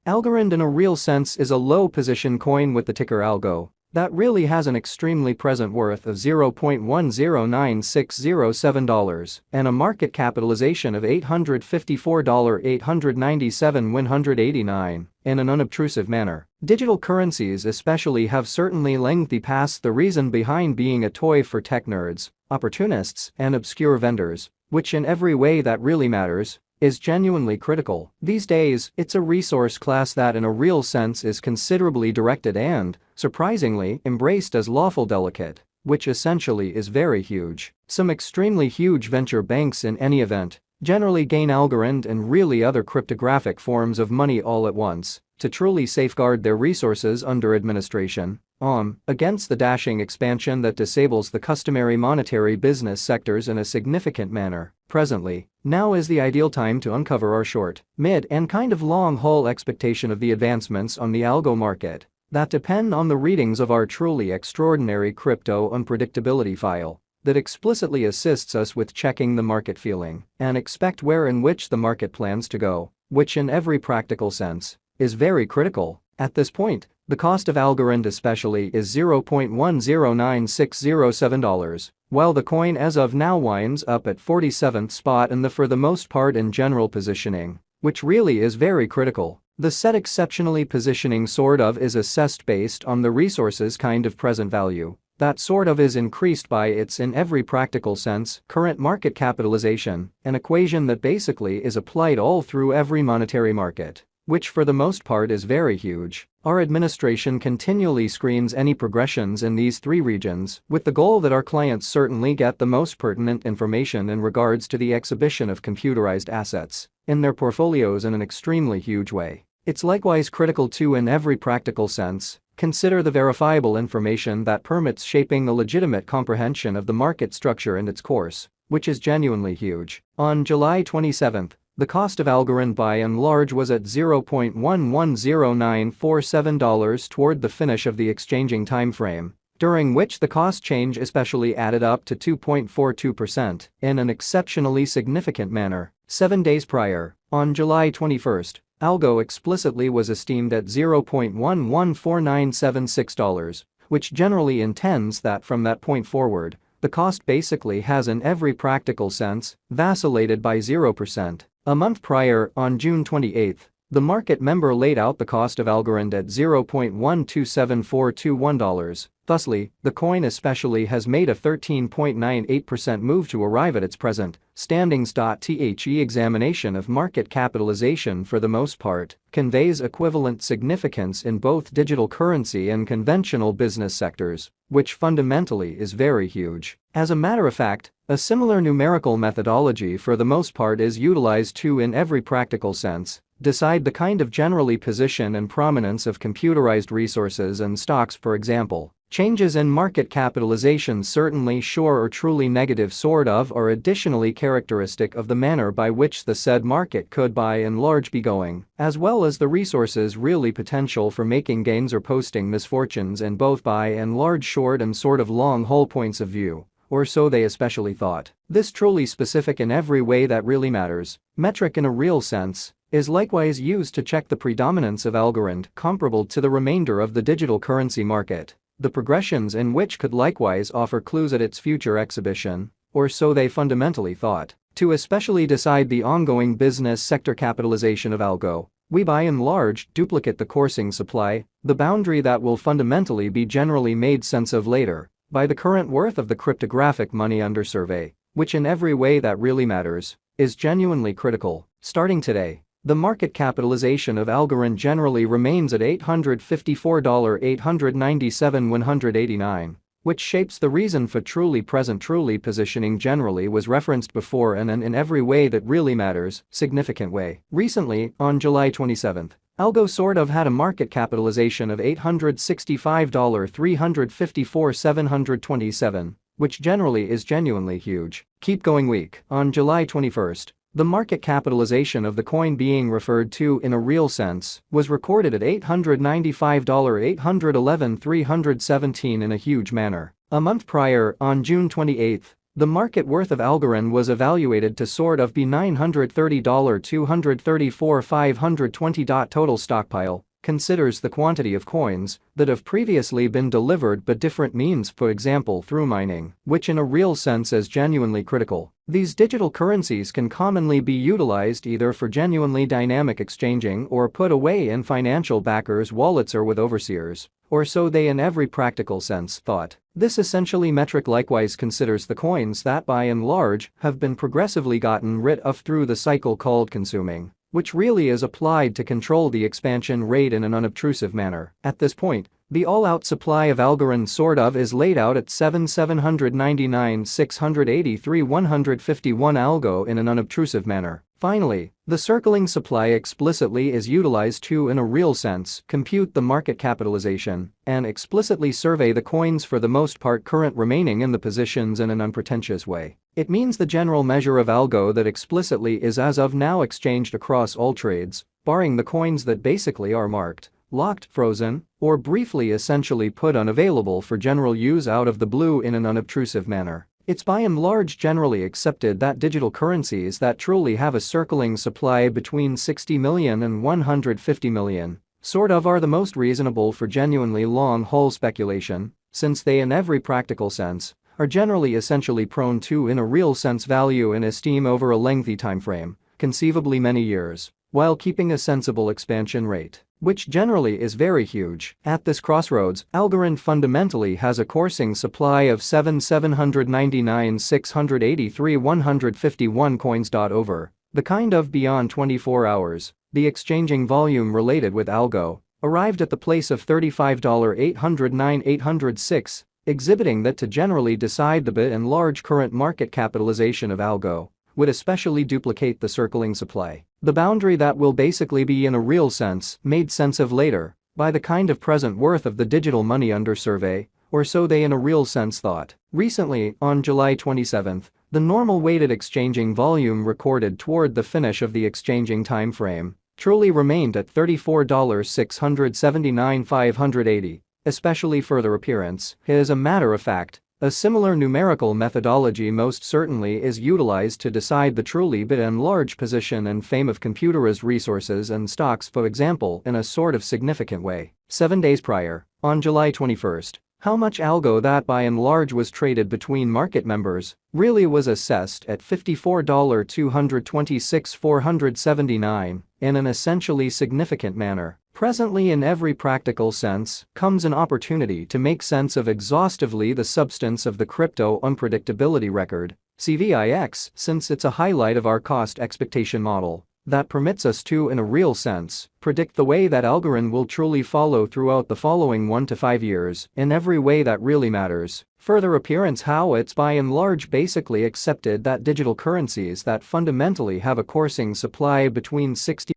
Algorand in a real sense is a low-position coin with the ticker Algo that really has an extremely present worth of $0.109607 and a market capitalization of $854,897,189 in an unobtrusive manner. Digital currencies especially have certainly lengthy past the reason behind being a toy for tech nerds, opportunists, and obscure vendors, which in every way that really matters is genuinely critical. These days, it's a resource class that in a real sense is considerably directed and, surprisingly, embraced as lawful delicate, which essentially is very huge. Some extremely huge venture banks in any event generally gain Algorand and really other cryptographic forms of money all at once to truly safeguard their resources under administration against the dashing expansion that disables the customary monetary business sectors in a significant manner. Presently, now is the ideal time to uncover our short, mid, and kind of long-haul expectation of the advancements on the algo market that depend on the readings of our truly extraordinary crypto unpredictability file that explicitly assists us with checking the market feeling and expect where in which the market plans to go, which in every practical sense is very critical. At this point, the cost of Algorand especially is $0.109607, while the coin as of now winds up at 47th spot in the for the most part in general positioning, which really is very critical. The set exceptionally positioning sort of is assessed based on the resource's kind of present value. That sort of is increased by its in every practical sense current market capitalization, an equation that basically is applied all through every monetary market, which for the most part is very huge. Our administration continually screens any progressions in these three regions with the goal that our clients certainly get the most pertinent information in regards to the exhibition of computerized assets in their portfolios in an extremely huge way. It's likewise critical to, in every practical sense, consider the verifiable information that permits shaping the legitimate comprehension of the market structure and its course, which is genuinely huge. On July 27, the cost of Algorand by and large was at $0.110947 toward the finish of the exchanging timeframe, during which the cost change especially added up to 2.42% in an exceptionally significant manner. 7 days prior, on July 21, Algo explicitly was esteemed at $0.114976, which generally intends that from that point forward, the cost basically has in every practical sense vacillated by 0%. A month prior, on June 28, the market member laid out the cost of Algorand at $0.127421. Thusly, the coin especially has made a 13.98% move to arrive at its present standings. The examination of market capitalization for the most part conveys equivalent significance in both digital currency and conventional business sectors, which fundamentally is very huge. As a matter of fact, a similar numerical methodology for the most part is utilized to, in every practical sense, decide the kind of generally position and prominence of computerized resources and stocks. For example, changes in market capitalization certainly sure or truly negative sort of are additionally characteristic of the manner by which the said market could by and large be going, as well as the resources really potential for making gains or posting misfortunes in both by and large short and sort of long haul points of view, or so they especially thought. This truly specific in every way that really matters metric in a real sense is likewise used to check the predominance of Algorand comparable to the remainder of the digital currency market, the progressions in which could likewise offer clues at its future exhibition, or so they fundamentally thought. To especially decide the ongoing business sector capitalization of Algo, we by and large duplicate the coursing supply, the boundary that will fundamentally be generally made sense of later by the current worth of the cryptographic money under survey, which in every way that really matters is genuinely critical. Starting today, the market capitalization of Algorand generally remains at $854,897,189, which shapes the reason for truly present truly positioning generally was referenced before and in every way that really matters, significant way. Recently, on July 27, Algo sort of had a market capitalization of $865,354,727, which generally is genuinely huge. Keep going week. On July 21, the market capitalization of the coin being referred to in a real sense was recorded at $895,811,317 in a huge manner. A month prior, on June 28, The market worth of Algorand was evaluated to sort of be $930 $234 520. Total stockpile considers the quantity of coins that have previously been delivered but different means, for example through mining, which in a real sense is genuinely critical. These digital currencies can commonly be utilized either for genuinely dynamic exchanging or put away in financial backers' wallets or with overseers, or so they in every practical sense thought. This essentially metric likewise considers the coins that by and large have been progressively gotten rid of through the cycle called consuming, which really is applied to control the expansion rate in an unobtrusive manner. At this point, the all-out supply of Algorand sort of is laid out at 799 683 151 Algo in an unobtrusive manner. Finally, the circling supply explicitly is utilized to, in a real sense, compute the market capitalization and explicitly survey the coins for the most part current remaining in the positions in an unpretentious way. It means the general measure of Algo that explicitly is as of now exchanged across all trades, barring the coins that basically are marked, locked, frozen, or briefly essentially put unavailable for general use out of the blue in an unobtrusive manner. It's by and large generally accepted that digital currencies that truly have a circling supply between 60 million and 150 million sort of are the most reasonable for genuinely long-haul speculation, since they in every practical sense are generally essentially prone to in a real sense value and esteem over a lengthy time frame, conceivably many years, while keeping a sensible expansion rate, which generally is very huge. At this crossroads, Algorand fundamentally has a coursing supply of 799 683 151 coins. Over the kind of beyond 24 hours, the exchanging volume related with Algo arrived at the place of $35 809 806, exhibiting that to generally decide the bit and large current market capitalization of Algo would especially duplicate the circling supply. The boundary that will basically be in a real sense made sense of later by the kind of present worth of the digital money under survey, or so they in a real sense thought. Recently, on July 27, the normal weighted exchanging volume recorded toward the finish of the exchanging time frame truly remained at $34 679 580, especially further appearance. As a matter of fact, a similar numerical methodology most certainly is utilized to decide the truly big and large position and fame of computerized resources and stocks, for example, in a sort of significant way. 7 days prior, on July 21, how much Algo that by and large was traded between market members really was assessed at $54 226 479 in an essentially significant manner. Presently, in every practical sense, comes an opportunity to make sense of exhaustively the substance of the crypto unpredictability record, CVIX, since it's a highlight of our cost expectation model that permits us to, in a real sense, predict the way that Algorand will truly follow throughout the following 1 to 5 years in every way that really matters. Further appearance how it's by and large basically accepted that digital currencies that fundamentally have a coursing supply between 60